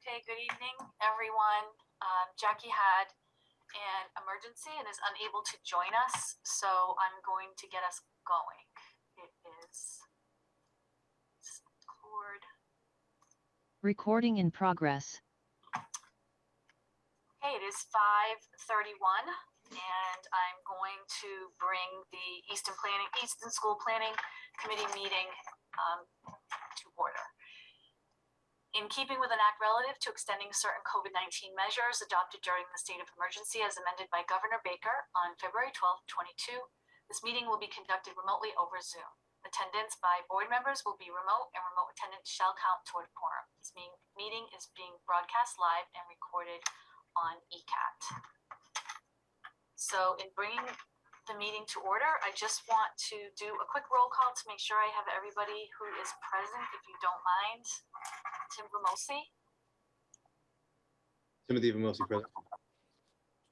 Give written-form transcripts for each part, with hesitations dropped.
Okay, good evening, everyone. Jackie had an emergency and is unable to join us, so I'm going to get us going. It is cord. Recording in progress. Okay, it is 5:31, and I'm going to bring the Easton School Planning Committee meeting to order. In keeping with an act relative to extending certain COVID-19 measures adopted during the state of emergency as amended by Governor Baker on February 12, 2022, this meeting will be conducted remotely over Zoom. Attendance by board members will be remote, and remote attendance shall count toward quorum. This meeting is being broadcast live and recorded on ECAT. So in bringing the meeting to order, I just want to do a quick roll call to make sure I have everybody who is present, if you don't mind. Tim Vermosi. Timothy Vermosi, present.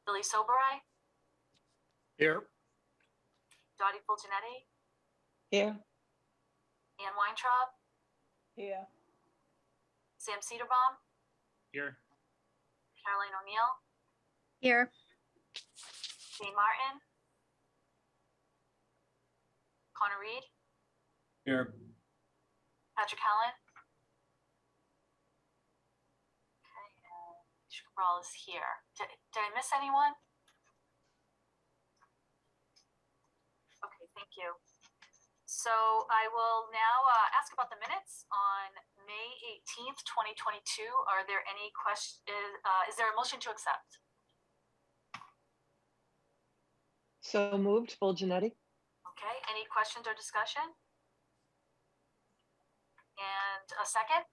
Billy Soberai. Here. Dottie Fulgenetti. Here. Ann Weintraub. Here. Sam Cedarbaum. Here. Caroline O'Neill. Here. Jane Martin. Connor Reed. Here. Patrick Helen. Okay, and Cabral is here. Did I miss anyone? Okay, thank you. So I will now ask about the minutes on May 18th, 2022. Are there any questions? Is there a motion to accept? So moved, Fulgenetti. Okay, any questions or discussion? And a second?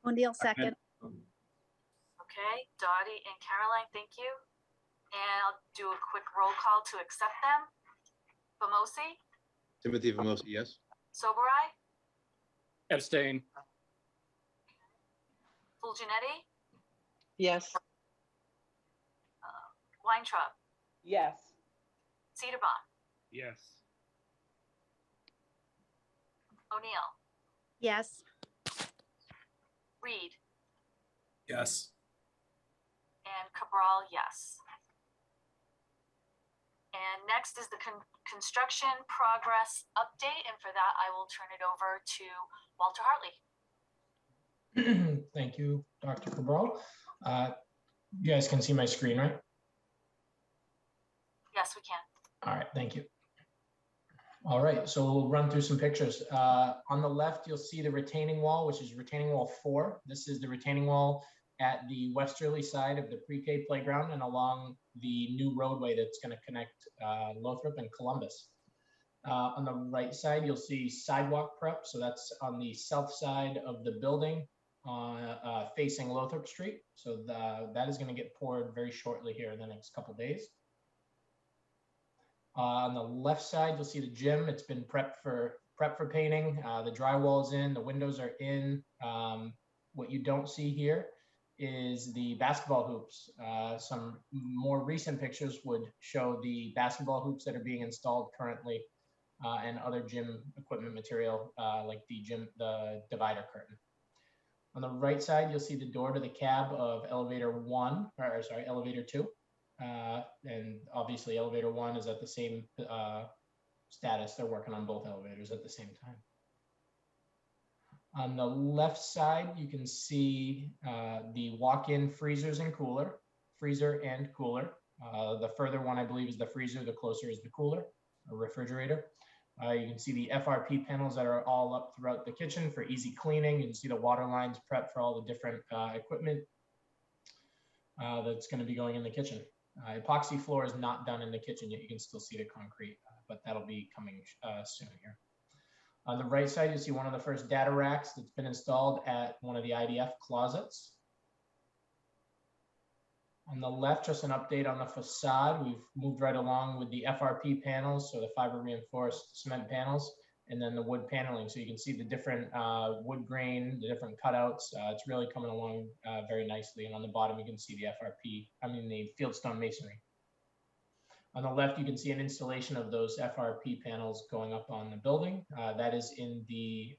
O'Neill, second. Okay, Dottie and Caroline, thank you. And I'll do a quick roll call to accept them. Vermosi. Timothy Vermosi, yes. Soberai. Abstain. Fulgenetti. Yes. Weintraub. Yes. Cedarbaum. Yes. O'Neill. Yes. Reed. Yes. And Cabral, yes. And next is the construction progress update. And for that, I will turn it over to Walter Hartley. Thank you, Dr. Cabral. You guys can see my screen, right? Yes, we can. All right, thank you. All right, so we'll run through some pictures. On the left, you'll see the retaining wall, which is retaining wall 4. This is the retaining wall at the westerly side of the pre-K playground and along the new roadway that's going to connect Lothrop and Columbus. On the right side, you'll see sidewalk prep. So that's on the south side of the building facing Lothrop Street. So that is going to get poured very shortly here in the next couple of days. On the left side, you'll see the gym. It's been prepped for painting. The drywall's in, the windows are in. What you don't see here is the basketball hoops. Some more recent pictures would show the basketball hoops that are being installed currently and other gym equipment material like the divider curtain. On the right side, you'll see the door to the cab of elevator 2. And obviously elevator 1 is at the same status. They're working on both elevators at the same time. On the left side, you can see the walk-in freezer and cooler. The further one, I believe, is the freezer. The closer is the cooler or refrigerator. You can see the FRP panels that are all up throughout the kitchen for easy cleaning. You can see the water lines prepped for all the different equipment that's going to be going in the kitchen. Epoxy floor is not done in the kitchen yet. You can still see the concrete, but that'll be coming soon here. On the right side, you'll see one of the first data racks that's been installed at one of the IDF closets. On the left, just an update on the facade. We've moved right along with the FRP panels, so the fiber reinforced cement panels, and then the wood paneling. So you can see the different wood grain, the different cutouts. It's really coming along very nicely. And on the bottom, you can see the fieldstone masonry. On the left, you can see an installation of those FRP panels going up on the building. That is in the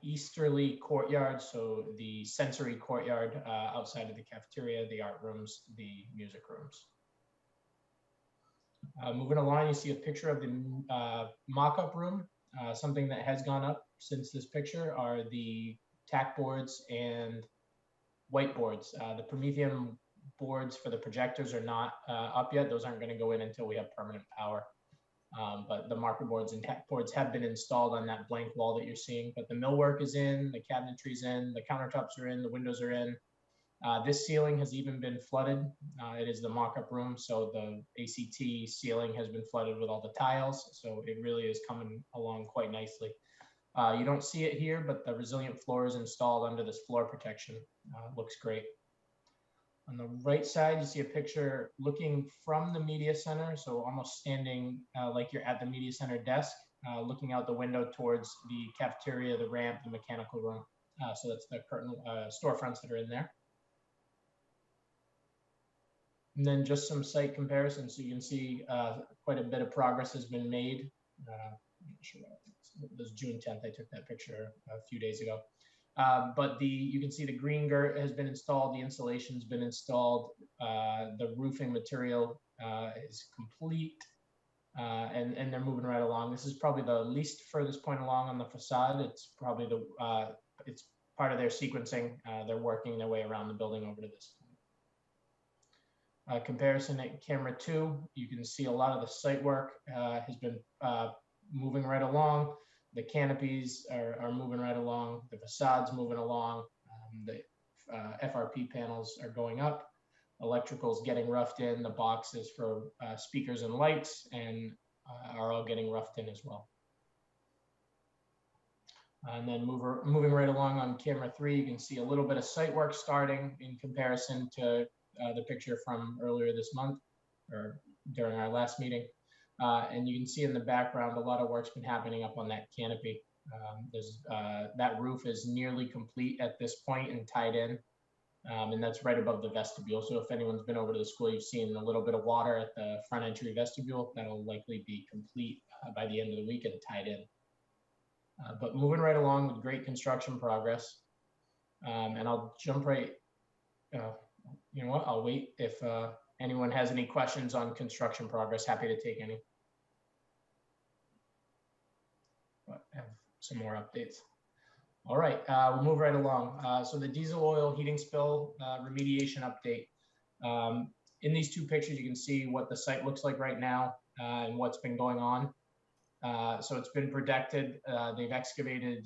easterly courtyard, so the sensory courtyard outside of the cafeteria, the art rooms, the music rooms. Moving along, you see a picture of the mock-up room. Something that has gone up since this picture are the tack boards and whiteboards. The Prometheum boards for the projectors are not up yet. Those aren't going to go in until we have permanent power. But the marker boards and tack boards have been installed on that blank wall that you're seeing. But the millwork is in, the cabinetry's in, the countertops are in, the windows are in. This ceiling has even been flooded. It is the mock-up room, so the ACT ceiling has been flooded with all the tiles. So it really is coming along quite nicely. You don't see it here, but the resilient floor is installed under this floor protection. Looks great. On the right side, you see a picture looking from the media center, so almost standing like you're at the media center desk, looking out the window towards the cafeteria, the ramp, the mechanical room. So that's the curtain storefronts that are in there. And then just some site comparisons, so you can see quite a bit of progress has been made. I'm not sure it was June 10th. I took that picture a few days ago. But you can see the green girt has been installed, the insulation's been installed, the roofing material is complete, and they're moving right along. This is probably the least furthest point along on the facade. It's probably it's part of their sequencing. They're working their way around the building over to this point. Comparison at camera 2, you can see a lot of the site work has been moving right along. The canopies are moving right along. The facade's moving along. The FRP panels are going up. Electrical's getting roughed in. The boxes for speakers and lights and are all getting roughed in as well. And then moving right along on camera 3, you can see a little bit of site work starting in comparison to the picture from earlier this month or during our last meeting. And you can see in the background, a lot of work's been happening up on that canopy. That roof is nearly complete at this point and tied in. And that's right above the vestibule. So if anyone's been over to the school, you've seen a little bit of water at the front entry vestibule. That'll likely be complete by the end of the week and tied in. But moving right along with great construction progress. And I'll jump right, you know what, I'll wait if anyone has any questions on construction progress, happy to take any. But I have some more updates. All right, we'll move right along. So the diesel oil heating spill remediation update. In these two pictures, you can see what the site looks like right now and what's been going on. So it's been protected. They've excavated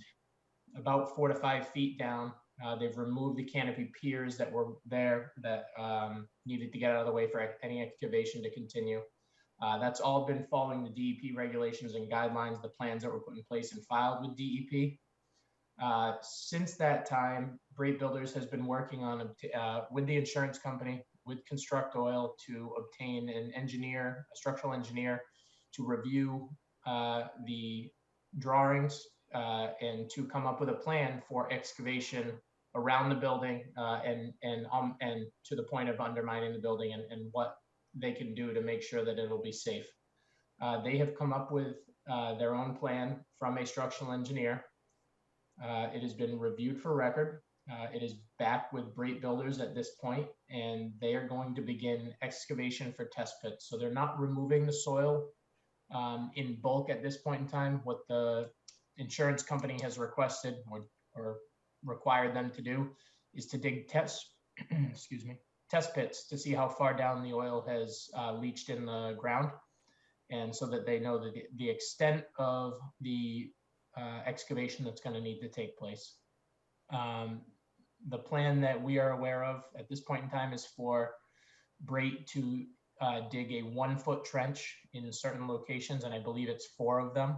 about 4 to 5 feet down. They've removed the canopy piers that were there that needed to get out of the way for any excavation to continue. That's all been following the DEP regulations and guidelines, the plans that were put in place and filed with DEP. Since that time, Brate Builders has been working on with the insurance company, with Construct Oil, to obtain an engineer, a structural engineer, to review the drawings and to come up with a plan for excavation around the building and to the point of undermining the building and what they can do to make sure that it'll be safe. They have come up with their own plan from a structural engineer. It has been reviewed for record. It is back with Brate Builders at this point, and they are going to begin excavation for test pits. So they're not removing the soil in bulk at this point in time. What the insurance company has requested or required them to do is to dig test pits to see how far down the oil has leached in the ground, and so that they know the extent of the excavation that's going to need to take place. The plan that we are aware of at this point in time is for Brate to dig a 1-foot trench in certain locations, and I believe it's 4 of them.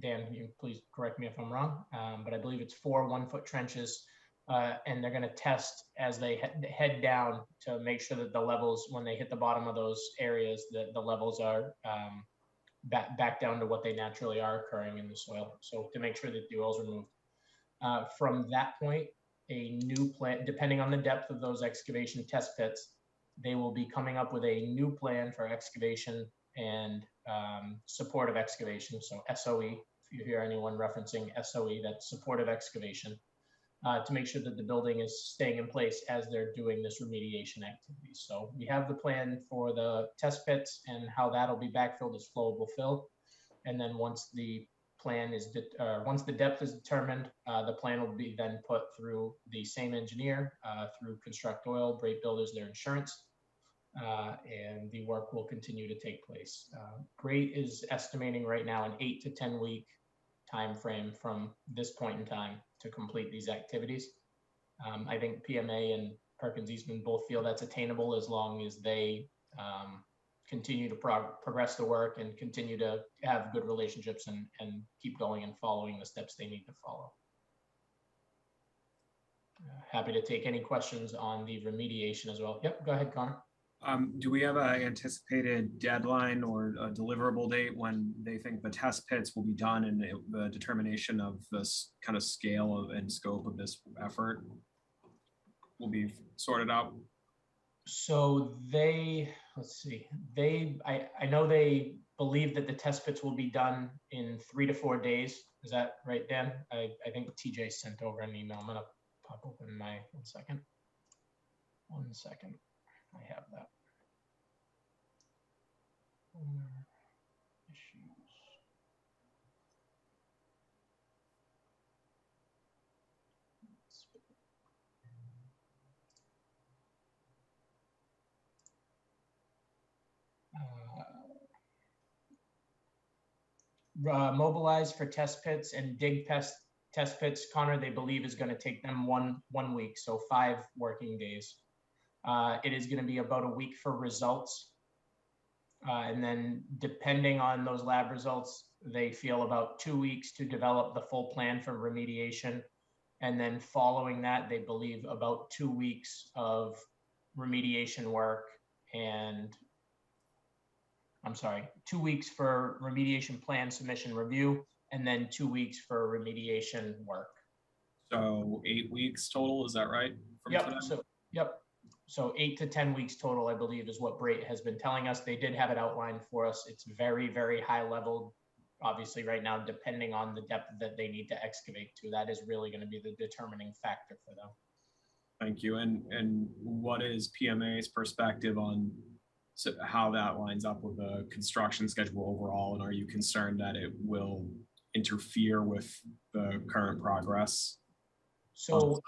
Dan, you please correct me if I'm wrong, but I believe it's 4 1-foot trenches, and they're going to test as they head down to make sure that the levels, when they hit the bottom of those areas, that the levels are back down to what they naturally are occurring in the soil. So to make sure that the oil's removed. From that point, a new plan, depending on the depth of those excavation test pits, they will be coming up with a new plan for excavation and support of excavation, so SOE you hear anyone referencing SOE, that's supportive excavation, to make sure that the building is staying in place as they're doing this remediation activity. So we have the plan for the test pits and how that'll be backfilled as flowable fill. And then once the plan is, once the depth is determined, the plan will be then put through the same engineer, through Construct Oil, Brate Builders, their insurance, and the work will continue to take place. Brate is estimating right now an 8 to 10 week time frame from this point in time to complete these activities. I think PMA and Perkins Eastman both feel that's attainable as long as they continue to progress the work and continue to have good relationships and keep going and following the steps they need to follow. Happy to take any questions on the remediation as well. Yep, go ahead, Connor. Do we have an anticipated deadline or a deliverable date when they think the test pits will be done and the determination of this kind of scale of and scope of this effort will be sorted out? So they, let's see, I know they believe that the test pits will be done in 3 to 4 days. Is that right, Dan? I think TJ sent over an email. I'm gonna pop open my, 1 second. 1 second. I have that. Issues. Mobilize for test pits and dig test pits, Connor, they believe is going to take them one week, so 5 working days. It is going to be about a week for results. And then depending on those lab results, they feel about 2 weeks to develop the full plan for remediation. And then following that, they believe about 2 weeks of remediation work and, I'm sorry, 2 weeks for remediation plan submission review, and then 2 weeks for remediation work. So 8 weeks total, is that right? Yep. So 8 to 10 weeks total, I believe, is what Brate has been telling us. They did have it outlined for us. It's very, very high level. Obviously, right now, depending on the depth that they need to excavate to, that is really going to be the determining factor for them. Thank you. And what is PMA's perspective on how that lines up with the construction schedule overall? And are you concerned that it will interfere with the current progress? So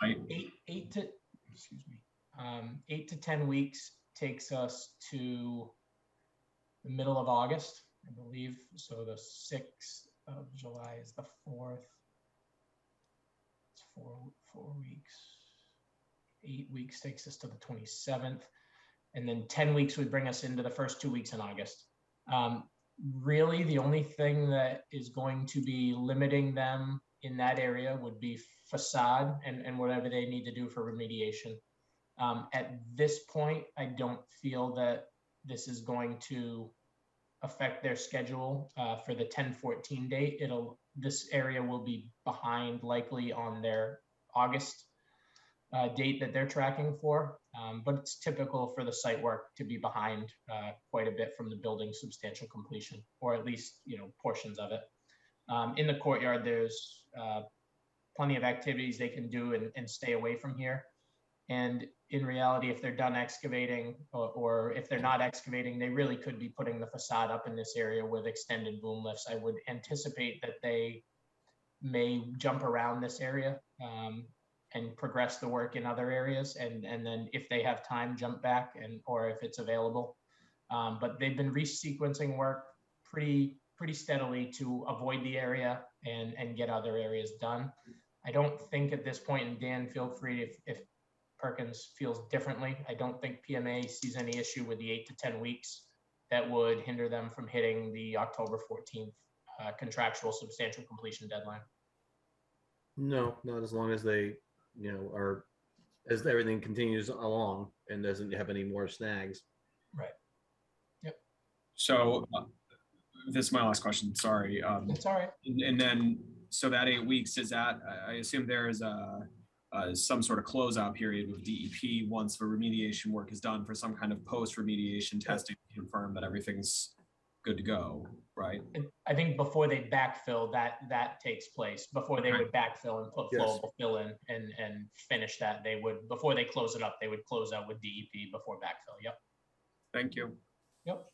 8 to 10 weeks takes us to the middle of August, I believe. So the 6th of July is the 4th. It's 4 weeks. 8 weeks takes us to the 27th. And then 10 weeks would bring us into the first 2 weeks in August. Really, the only thing that is going to be limiting them in that area would be facade and whatever they need to do for remediation. At this point, I don't feel that this is going to affect their schedule for the 10/14 date. This area will be behind likely on their August date that they're tracking for, but it's typical for the site work to be behind quite a bit from the building's substantial completion, or at least, portions of it. In the courtyard, there's plenty of activities they can do and stay away from here. And in reality, if they're done excavating or if they're not excavating, they really could be putting the facade up in this area with extended boom lifts. I would anticipate that they may jump around this area and progress the work in other areas. And then if they have time, jump back or if it's available. But they've been resequencing work pretty steadily to avoid the area and get other areas done. I don't think at this point, and Dan, feel free if Perkins feels differently. I don't think PMA sees any issue with the 8 to 10 weeks that would hinder them from hitting the October 14th contractual substantial completion deadline. No, not as long as they, as everything continues along and doesn't have any more snags. Right. Yep. So this is my last question. Sorry. It's all right. And then, so that 8 weeks, is that, I assume there is some sort of closeout period with DEP once the remediation work is done for some kind of post-remediation testing to confirm that everything's good to go, right? I think before they backfill, that takes place. Before they Okay. would backfill and put Yes. flowable fill in and finish that, they would, before they close it up, they would close out with DEP before backfill. Yep. Thank you. Yep.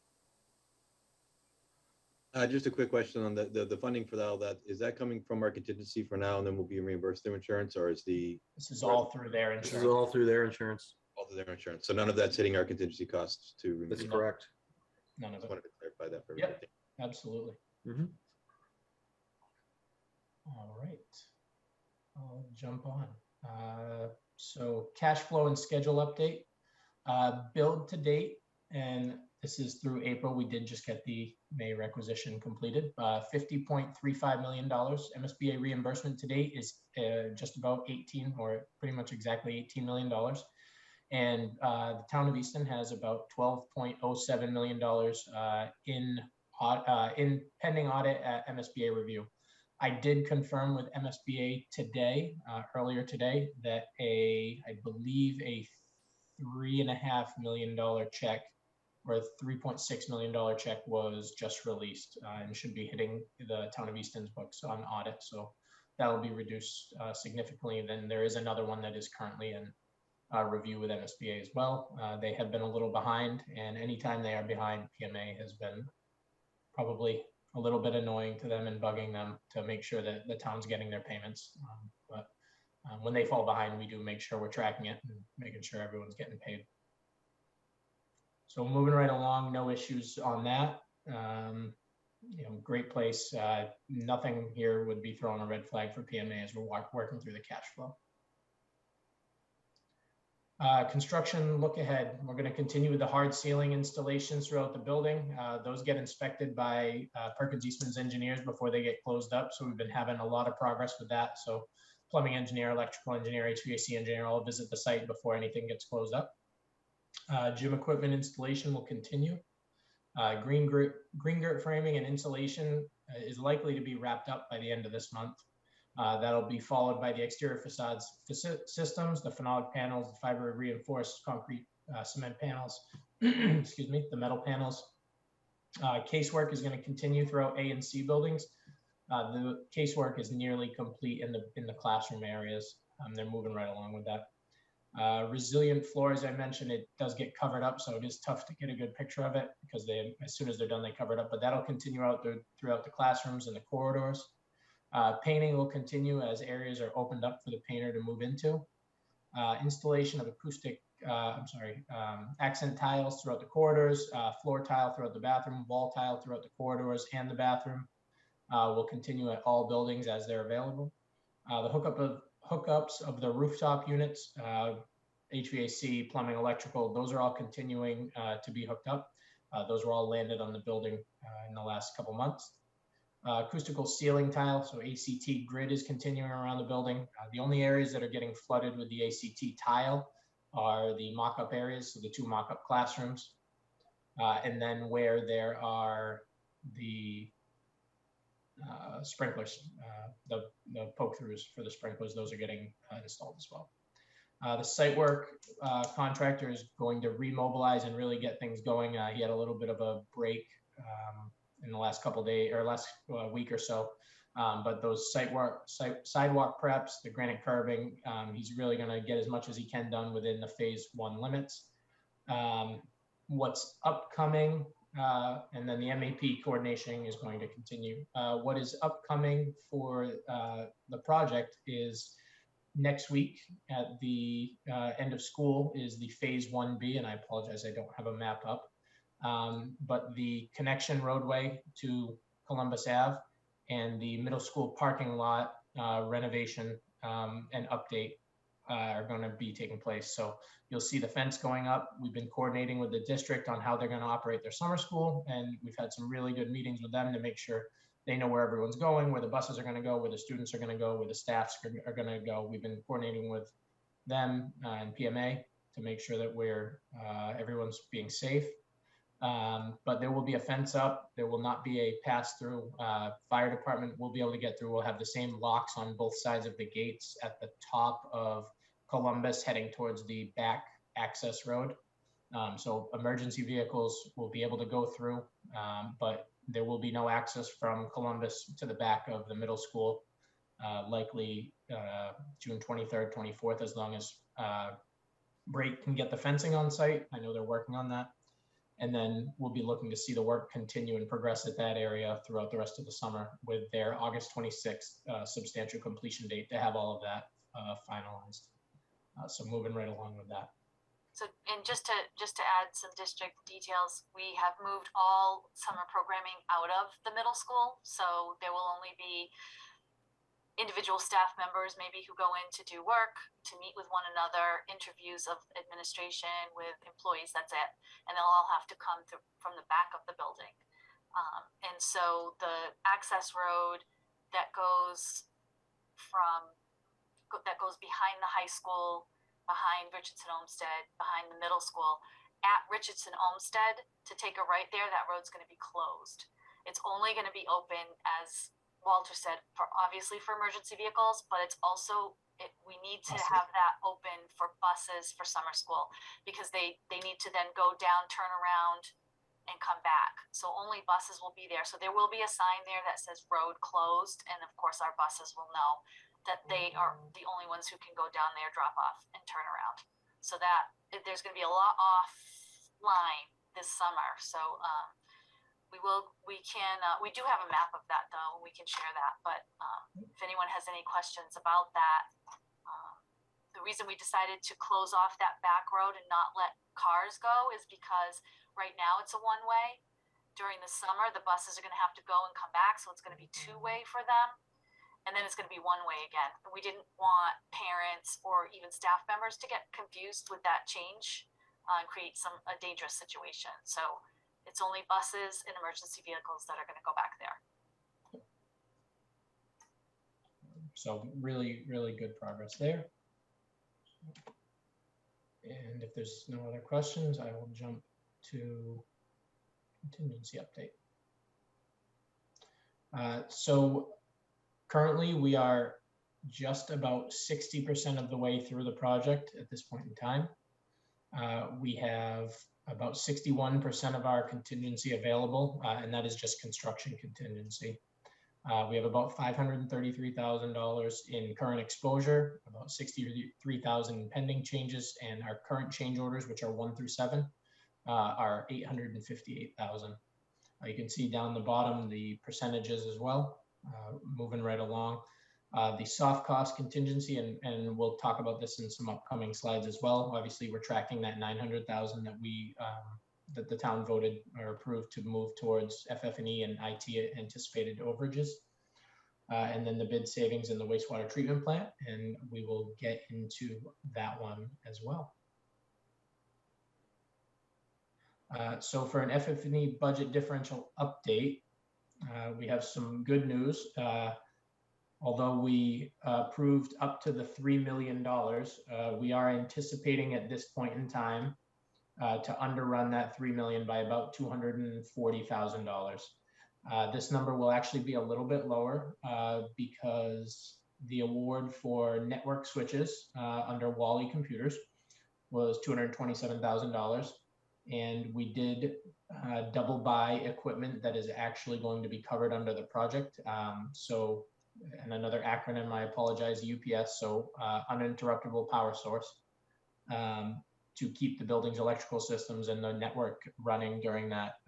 Just a quick question on the funding for all that. Is that coming from our contingency for now and then we'll be reimbursed through insurance, or is This is all through their This is insurance. all through their insurance. all through their insurance? So none of that's hitting our contingency costs to That's remediate. correct. None of Just it. wanted to clarify that for Yep. everybody. Absolutely. Mhm. All right. I'll jump on. So cash flow and schedule update. Build to date, and this is through April. We did just get the May requisition completed. $50.35 million. MSBA reimbursement to date is just about 18, or pretty much exactly $18 million. And the town of Easton has about $12.07 million in pending audit at MSBA review. I did confirm with MSBA today, earlier today, that I believe a $3.5 million check, or a $3.6 million check, was just released and should be hitting the town of Easton's books on audit. So that will be reduced significantly. Then there is another one that is currently in review with MSBA as well. They have been a little behind, and anytime they are behind, PMA has been probably a little bit annoying to them and bugging them to make sure that the town's getting their payments. But when they fall behind, we do make sure we're tracking it and making sure everyone's getting paid. So moving right along, no issues on that. Great place. Nothing here would be throwing a red flag for PMA as we're working through the cash flow. Construction look ahead. We're going to continue with the hard ceiling installations throughout the building. Those get inspected by Perkins Eastman's engineers before they get closed up. So we've been having a lot of progress with that. So plumbing engineer, electrical engineer, HVAC engineer all visit the site before anything gets closed up. Gym equipment installation will continue. Green girt framing and insulation is likely to be wrapped up by the end of this month. That'll be followed by the exterior facades systems, the phenolic panels, the fiber reinforced concrete cement panels, excuse me, the metal panels. Casework is going to continue throughout A and C buildings. The casework is nearly complete in the classroom areas. They're moving right along with that. Resilient floor, as I mentioned, it does get covered up, so it is tough to get a good picture of it because as soon as they're done, they cover it up. But that'll continue out throughout the classrooms and the corridors. Painting will continue as areas are opened up for the painter to move into. Installation of accent tiles throughout the corridors, floor tile throughout the bathroom, wall tile throughout the corridors and the bathroom will continue at all buildings as they're available. The hookups of the rooftop units, HVAC, plumbing, electrical, those are all continuing to be hooked up. Those were all landed on the building in the last couple months. Acoustical ceiling tile, so ACT grid is continuing around the building. The only areas that are getting flooded with the ACT tile are the mock-up areas, so the 2 mock-up classrooms. And then where there are the sprinklers, the poke-throughs for the sprinklers, those are getting installed as well. The site work contractor is going to remobilize and really get things going. He had a little bit of a break in the last couple of days or last week or so. But those sidewalk preps, the granite curbing, he's really going to get as much as he can done within the phase 1 limits. What's upcoming, and then the MAP coordination is going to continue. What is upcoming for the project is next week at the end of school is the phase 1B, and I apologize, I don't have a map up. But the connection roadway to Columbus Ave and the middle school parking lot renovation and update are going to be taking place. So you'll see the fence going up. We've been coordinating with the district on how they're going to operate their summer school, and we've had some really good meetings with them to make sure they know where everyone's going, where the buses are going to go, where the students are going to go, where the staffs are going to go. We've been coordinating with them and PMA to make sure that everyone's being safe. But there will be a fence up. There will not be a pass-through. Fire department will be able to get through. We'll have the same locks on both sides of the gates at the top of Columbus heading towards the back access road. So emergency vehicles will be able to go through but there will be no access from Columbus to the back of the middle school, likely June 23rd, 24th, as long as Brake can get the fencing on site. I know they're working on that. And then we'll be looking to see the work continue and progress at that area throughout the rest of the summer with their August 26th substantial completion date to have all of that finalized. So moving right along with that. So, and just to add some district details, we have moved all summer programming out of the middle school. So there will only be individual staff members maybe who go in to do work, to meet with one another, interviews of administration with employees, that's it. And they'll all have to come through from the back of the building. And so the access road that goes behind the high school, behind Richardson Olmsted, behind the middle school, at Richardson Olmsted, to take a right there, that road's going to be closed. It's only going to be open, as Walter said, obviously for emergency vehicles, but it's also, we need to have that open for buses for summer school, because they need to then go down, turn around, and come back. So only buses will be there. So there will be a sign there that says road closed, and of course our buses will know that they are the only ones who can go down there, drop off, and turn around. So that there's going to be a lot offline this summer. So we do have a map of that though. We can share that. But if anyone has any questions about that, the reason we decided to close off that back road and not let cars go is because right now it's a one-way. During the summer, the buses are going to have to go and come back, so it's going to be two-way for them. And then it's going to be one way again. We didn't want parents or even staff members to get confused with that change and create a dangerous situation. So it's only buses and emergency vehicles that are going to go back there. So really, really good progress there. And if there's no other questions, I will jump to contingency update. So currently, we are just about 60% of the way through the project at this point in time. We have about 61% of our contingency available, and that is just construction contingency. We have about $533,000 in current exposure, about $63,000 in pending changes, and our current change orders, which are 1 through 7, are $858,000. You can see down the bottom the percentages as well. Moving right along, the soft cost contingency, and we'll talk about this in some upcoming slides as well. Obviously, we're tracking that $900,000 that we that the town voted or approved to move towards FF&E and IT anticipated overages, and then the bid savings in the wastewater treatment plant, and we will get into that one as well. So for an FF&E budget differential update, we have some good news. Although we approved up to the $3 million, we are anticipating at this point in time to underrun that $3 million by about $240,000. This number will actually be a little bit lower because the award for network switches under Wally Computers was $227,000. And we did double buy equipment that is actually going to be covered under the project. So, and another acronym, I apologize, UPS, so uninterruptible power source, to keep the building's electrical systems and the network running during that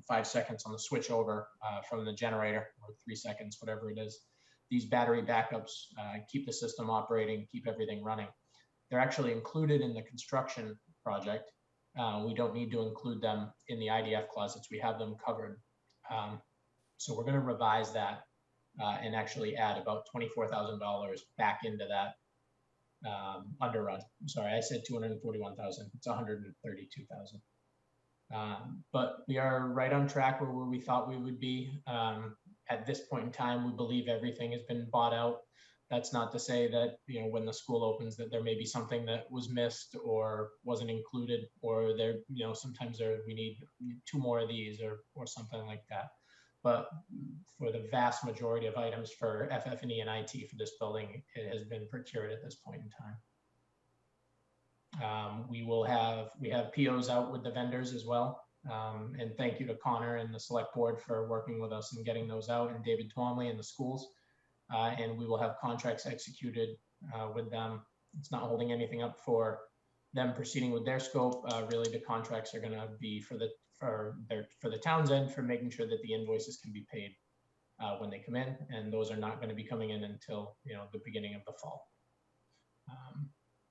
5 seconds on the switch over from the generator, or 3 seconds, whatever it is. These battery backups keep the system operating, keep everything running. They're actually included in the construction project. We don't need to include them in the IDF closets. We have them covered. So we're going to revise that and actually add about $24,000 back into that underrun. Sorry, I said 241,000. It's 132,000. But we are right on track where we thought we would be. At this point in time, we believe everything has been bought out. That's not to say that, you know, when the school opens, that there may be something that was missed or wasn't included, or there, you know, sometimes we need 2 more of these or something like that. But for the vast majority of items for FF&E and IT for this building, it has been procured at this point in time. We have POs out with the vendors as well. And thank you to Connor and the select board for working with us and getting those out, and David Twomley and the schools. And we will have contracts executed with them. It's not holding anything up for them proceeding with their scope. Really, the contracts are going to be for the town's end for making sure that the invoices can be paid when they come in, and those are not going to be coming in until the beginning of the fall.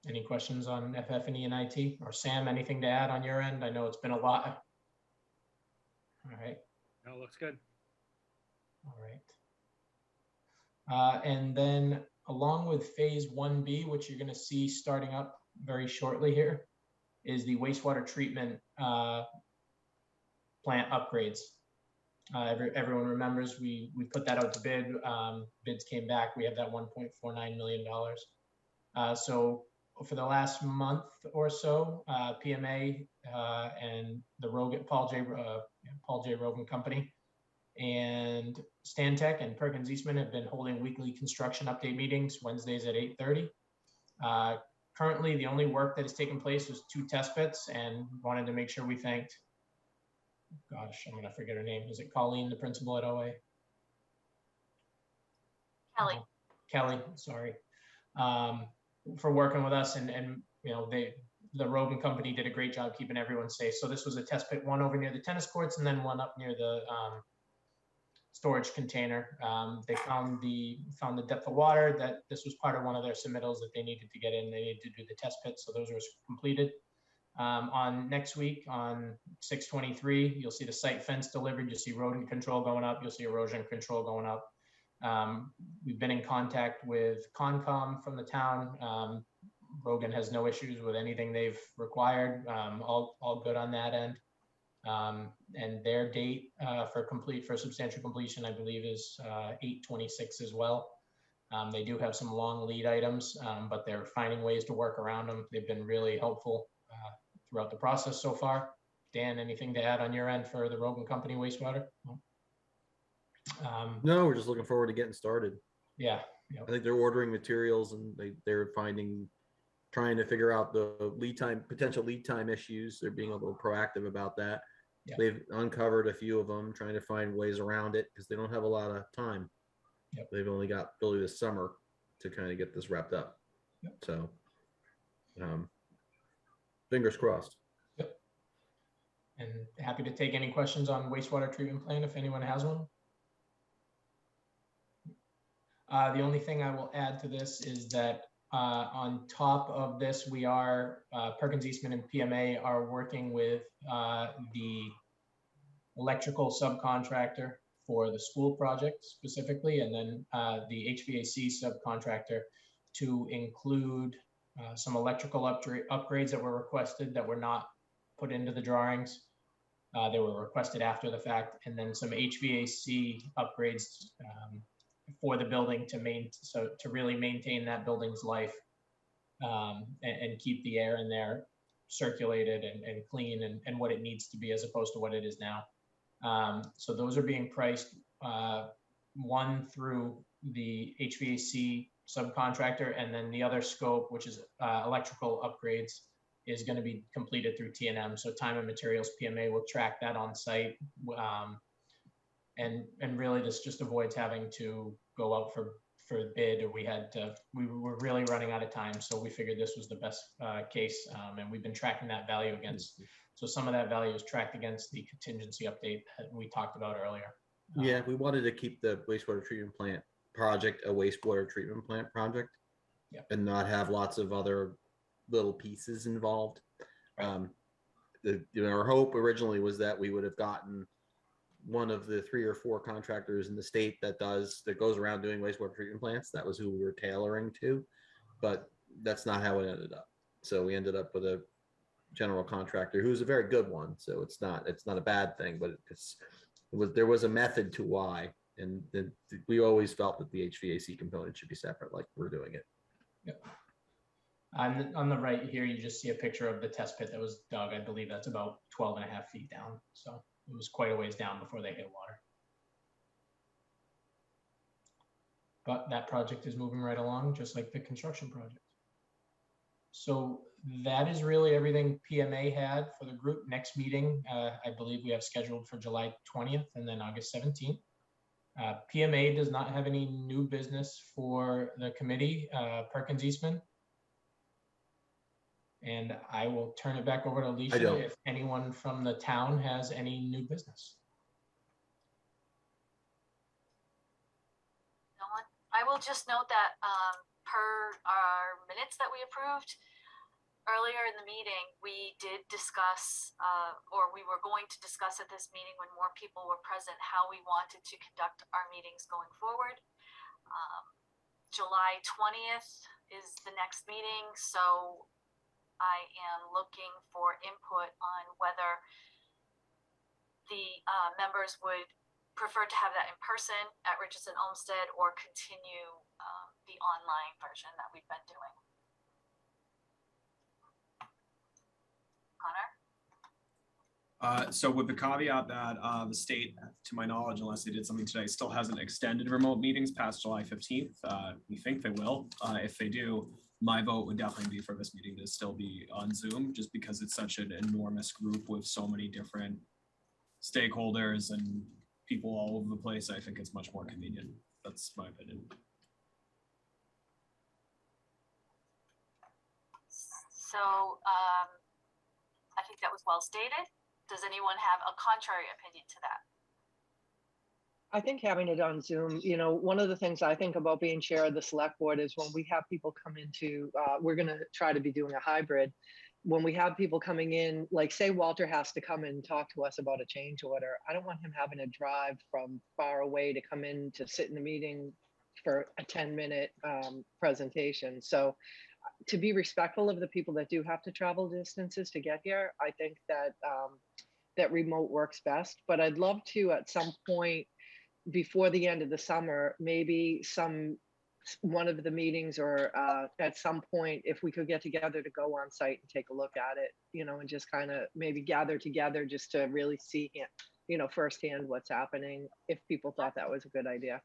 Any questions on FF&E and IT? Or Sam, anything to add on your end? I know it's been a lot. All right. No, looks good. All right. And then along with phase 1B, which you're going to see starting up very shortly here, is the wastewater treatment plant upgrades. Everyone remembers we put that out to bid. Bids came back. We have that $1.49 million. So for the last month or so, PMA and the Paul J. Rogan Company and Stantec and Perkins Eastman have been holding weekly construction update meetings Wednesdays at 8:30. Currently, the only work that has taken place was 2 test pits, and wanted to make sure we thanked, gosh, I'm going to forget her name. Is it Colleen, the principal at OA? Kelly. Kelly, sorry. For working with us, and the Rogan Company did a great job keeping everyone safe. So this was a test pit, one over near the tennis courts and then one up near the storage container. They found the depth of water, that this was part of one of their submittals that they needed to get in. They needed to do the test pit, so those were completed. On next week, on 6/23, you'll see the site fence delivered. You'll see rodent control going up. You'll see erosion control going up. We've been in contact with Concom from the town. Rogan has no issues with anything they've required. All good on that end. And their date for substantial completion, I believe, is 8/26 as well. They do have some long lead items, but they're finding ways to work around them. They've been really helpful throughout the process so far. Dan, anything to add on your end for the Rogan Company wastewater? No, we're just looking forward to getting started. Yeah. I think they're ordering materials, and they're trying to figure out the potential lead time issues. They're being a little proactive about that. Yeah. They've uncovered a few of them, trying to find ways around it because they don't have a lot of time. Yep. They've only got really this summer to kind of get this wrapped up. Yep. So, fingers crossed. Yep. And happy to take any questions on wastewater treatment plant if anyone has one. The only thing I will add to this is that on top of this, we are, Perkins Eastman and PMA are working with the electrical subcontractor for the school project specifically, and then the HVAC subcontractor to include some electrical upgrades that were requested that were not put into the drawings. They were requested after the fact, and then some HVAC upgrades for the building to really maintain that building's life and keep the air in there circulated and clean and what it needs to be as opposed to what it is now. So those are being priced, one through the HVAC subcontractor, and then the other scope, which is electrical upgrades, is going to be completed through T&M. So time and materials, PMA will track that on site. And really this just avoids having to go out for bid, or we were really running out of time. So we figured this was the best case, and we've been tracking that value against. So some of that value is tracked against the contingency update that we talked about earlier. Yeah, we wanted to keep the wastewater treatment plant project a wastewater treatment plant project. Yep. And not have lots of other little pieces involved. Right. Our hope originally was that we would have gotten one of the 3 or 4 contractors in the state that goes around doing wastewater treatment plants. That was who we were tailoring to, but that's not how it ended up. So we ended up with a general contractor who's a very good one. So it's not a bad thing, but there was a method to why, and we always felt that the HVAC component should be separate, like we're doing it. Yep. On the right here, you just see a picture of the test pit that was dug. I believe that's about 12.5 feet down. So it was quite a ways down before they hit water. But that project is moving right along, just like the construction project. So that is really everything PMA had for the group. Next meeting, I believe we have scheduled for July 20th and then August 17th. PMA does not have any new business for the committee, Perkins Eastman. And I will turn it back over to Alicia don't. if anyone from the town has any new business. No one? I will just note that per our minutes that we approved earlier in the meeting, we did discuss, or we were going to discuss at this meeting when more people were present, how we wanted to conduct our meetings going forward. July 20th is the next meeting, so I am looking for input on whether the members would prefer to have that in person at Richardson Olmsted or continue the online version that we've been doing. Connor? So with the caveat that the state, to my knowledge, unless they did something today, still hasn't extended remote meetings past July 15th. We think they will. If they do, my vote would definitely be for this meeting to still be on Zoom, just because it's such an enormous group with so many different stakeholders and people all over the place. I think it's much more convenient. That's my opinion. So I think that was well stated. Does anyone have a contrary opinion to that? I think having it on Zoom, you know, one of the things I think about being chair of the select board is when we have people come into, we're going to try to be doing a hybrid. When we have people coming in, like say Walter has to come and talk to us about a change order, I don't want him having to drive from far away to come in to sit in the meeting for a 10-minute presentation. So to be respectful of the people that do have to travel distances to get here, I think that that remote works best. But I'd love to, at some point before the end of the summer, maybe one of the meetings or at some point, if we could get together to go on site and take a look at it, you know, and just kind of maybe gather together just to really see, you know, firsthand what's happening, if people thought that was a good idea.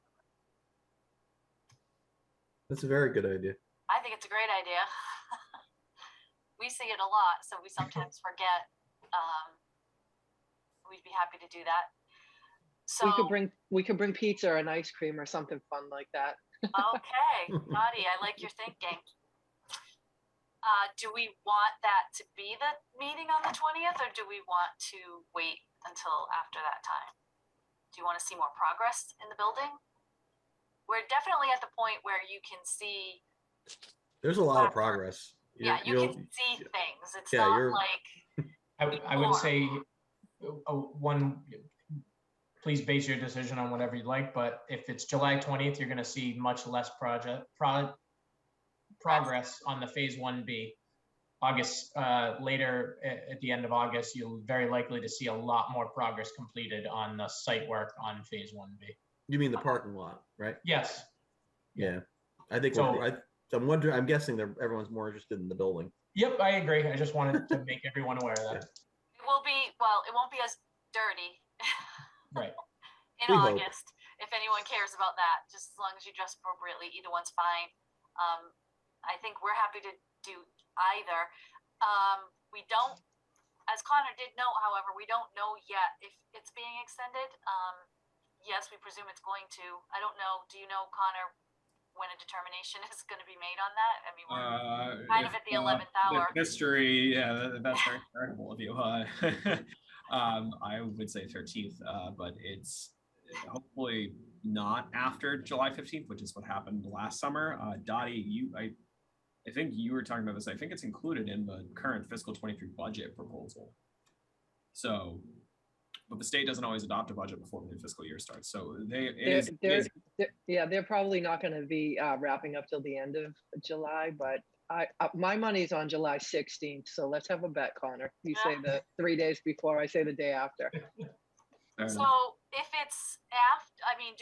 That's a very good idea. I think it's a great idea. We see it a lot, so we sometimes forget. We'd be happy to do that. So we could bring pizza or an ice cream or something fun like that. okay, Naughty, I like your thinking. Do we want that to be the meeting on the 20th, or do we want to wait until after that time? Do you want to see more progress in the building? We're definitely at the point where you can see. There's a lot of progress. Yeah, you can see things. It's yeah, not like. I would say one, please base your decision on whatever you like, but if it's July 20th, you're going to see much less progress on the phase 1B. August, later at the end of August, you'll very likely to see a lot more progress completed on the site work on phase 1B. You mean the parking lot, right? Yes. Yeah, I think So, I'm wondering. I'm guessing that everyone's more interested in the building. Yep, I agree. I just wanted to make everyone aware of that. It will be, well, it won't be as dirty. Right. In August, if anyone cares about that, just as long as you dress appropriately, either one's fine. I think we're happy to do either. We don't, as Connor did note, however, we don't know yet if it's being extended. Yes, we presume it's going to. I don't know. Do you know, Connor, when a determination is going to be made on that? I mean, we're kind of at the 11th hour. With history, yeah, that's very charitable of you. I would say 13th, but it's hopefully not after July 15th, which is what happened last summer. Dottie, I think you were talking about this. I think it's included in the current fiscal 23 budget proposal. So, but the state doesn't always adopt a budget before the new fiscal year starts. So they're probably not going to be wrapping up till the end of July, but my money's on July 16th. So let's have a bet, Connor. You say the 3 days before, I say the day after. So if it's after, I mean,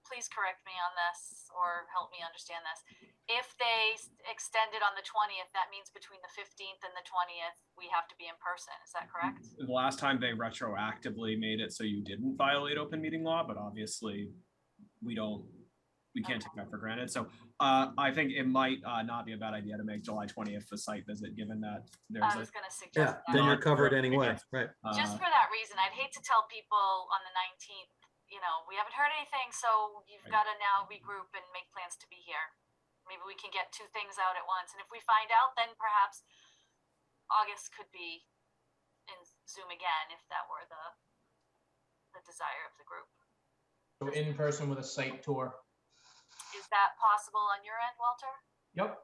please correct me on this or help me understand this. If they extend it on the 20th, that means between the 15th and the 20th, we have to be in person. Is that correct? The last time they retroactively made it so you didn't violate open meeting law, but obviously we don't we can't take that for granted. So I think it might not be a bad idea to make July 20th the site visit, given that there's I a was gonna Yeah, suggest that. then you're Not covered correct. anyway, right? Just for that reason, I'd hate to tell people on the 19th, you know, we haven't heard anything, so you've Right. got to now regroup and make plans to be here. Maybe we can get two things out at once. And if we find out, then perhaps August could be in Zoom again, if that were the desire of the group. So in person with a site tour. Is that possible on your end, Walter? Yep.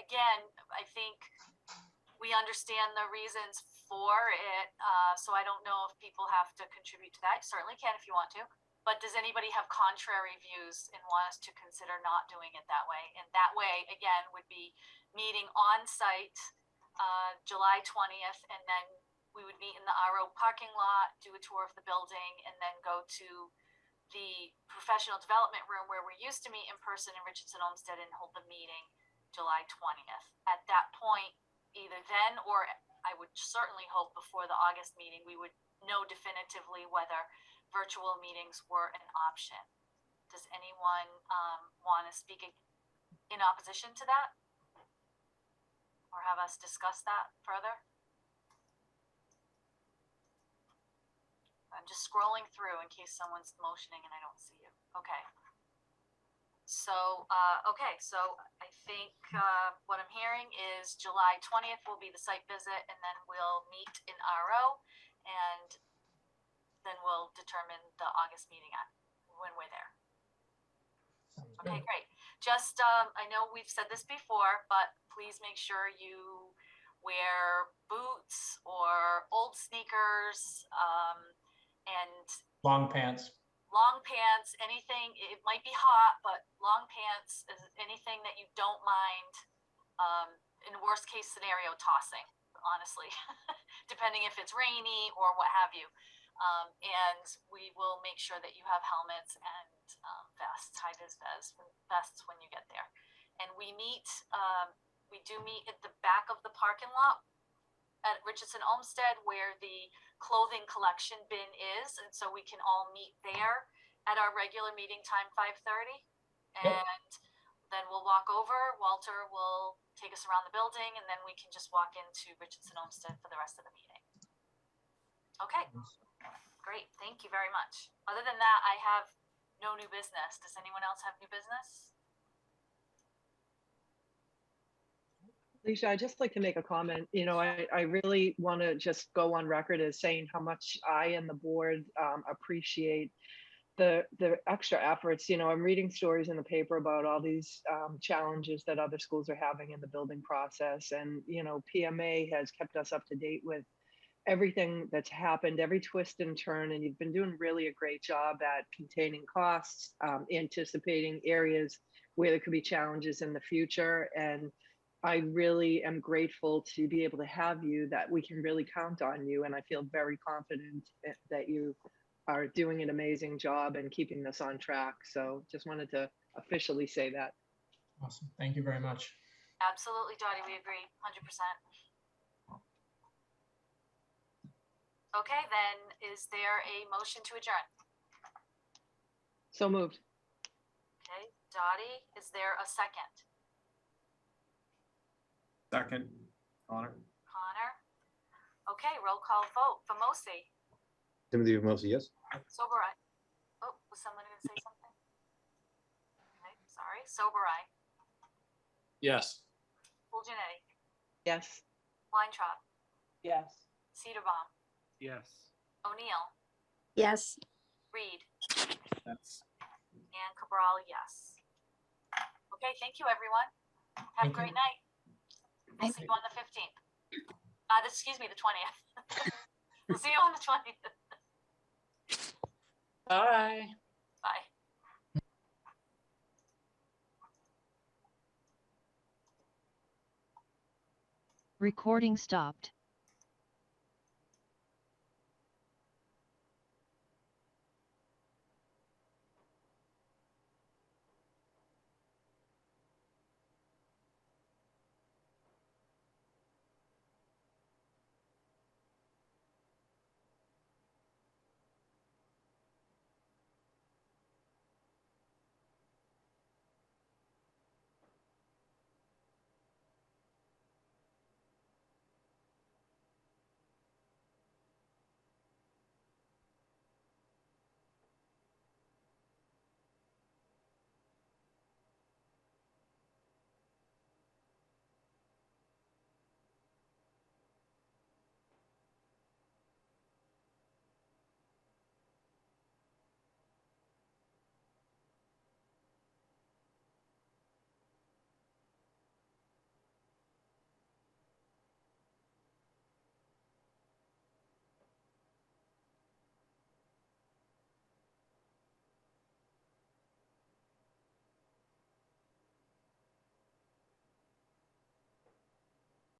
Again, I think we understand the reasons for it, so I don't know if people have to contribute to that. You certainly can if you want to. But does anybody have contrary views and want us to consider not doing it that way? And that way, again, would be meeting on site July 20th, and then we would meet in the RO parking lot, do a tour of the building, and then go to the professional development room where we used to meet in person in Richardson Olmsted and hold the meeting July 20th. At that point, either then or I would certainly hope before the August meeting, we would know definitively whether virtual meetings were an option. Does anyone want to speak in opposition to that? Or have us discuss that further? I'm just scrolling through in case someone's motioning and I don't see you. Okay. So, so I think what I'm hearing is July 20th will be the site visit, and then we'll meet in RO, and then we'll determine the August meeting when we're there. Sounds Okay, good. great. Just, I know we've said this before, but please make sure you wear boots or old sneakers, and Long pants. long pants, anything, it might be hot, but long pants is anything that you don't mind, in worst case scenario, tossing, honestly, depending if it's rainy or what have you. And we will make sure that you have helmets and vests, high-vis vests when you get there. And we do meet at the back of the parking lot at Richardson Olmsted where the clothing collection bin is, and so we can all meet there at our regular meeting time, 5:30. Yep. And then we'll walk over, Walter will take us around the building, and then we can just walk into Richardson Olmsted for the rest of the meeting. Okay, great, thank you very much. Other than that, I have no new business. Does anyone else have new business? Alicia, I'd just like to make a comment. You know, I really want to just go on record as saying how much I and the board appreciate the extra efforts. You know, I'm reading stories in the paper about all these challenges that other schools are having in the building process. And, you know, PMA has kept us up to date with everything that's happened, every twist and turn. And you've been doing really a great job at containing costs, anticipating areas where there could be challenges in the future. And I really am grateful to be able to have you, that we can really count on you. And I feel very confident that you are doing an amazing job and keeping this on track. So just wanted to officially say that. Awesome. Thank you very much. Absolutely, Dottie, we agree, 100%. Okay, then is there a motion to adjourn? So moved. Okay, Dottie, is there a second? Second, Connor. Connor? Okay, roll call vote. Famosi, Timothy Mosi, yes? Soberai. Oh, was someone going to say something? Okay, sorry. Soberai, Yes. Fulgenetti, Yes. Weintraub, Yes. Cedarbaum, Yes. O'Neill, Yes. Reed, That's and Cabral, yes. Okay, thank you, everyone. Have a Thank great you. night. We'll Thank see you on the 15th. Excuse me, the 20th. We'll see you on the 20th. Bye. Bye. Recording stopped.